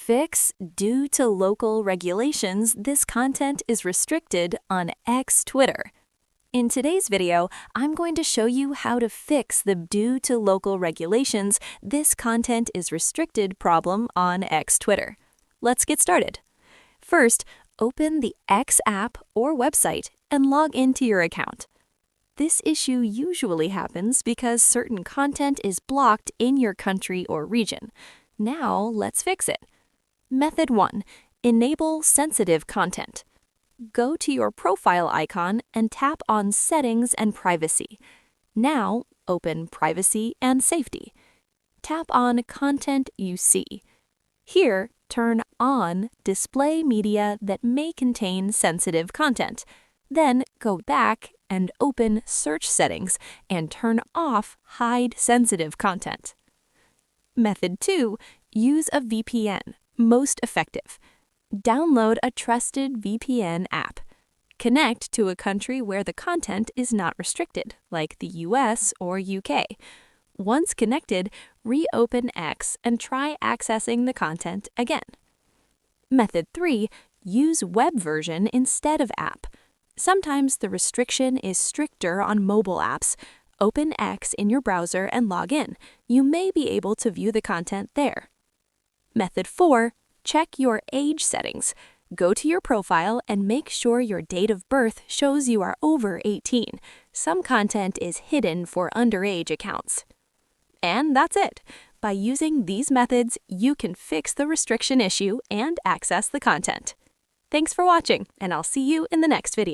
Fix: due to local regulations, this content is restricted on X Twitter. In today's video, I'm going to show you how to fix the due to local regulations, this content is restricted problem on X Twitter. Let's get started. First, open the X app or website and log into your account. This issue usually happens because certain content is blocked in your country or region. Now, let's fix it. Method 1. Enable sensitive content. Go to your profile icon and tap on Settings and Privacy. Now, open Privacy and Safety. Tap on Content You See. Here, turn on Display media that may contain sensitive content. Then go back and open Search Settings and turn off Hide Sensitive Content. Method 2. Use a VPN. Most effective. Download a trusted VPN app. Connect to a country where the content is not restricted, like the US or UK. Once connected, reopen X and try accessing the content again. Method 3. Use web version instead of app. Sometimes the restriction is stricter on mobile apps. Open X in your browser and log in. You may be able to view the content there. Method 4. Check your age settings. Go to your profile and make sure your date of birth shows you are over 18. Some content is hidden for underage accounts. And that's it. By using these methods, you can fix the restriction issue and access the content. Thanks for watching, and I'll see you in the next video.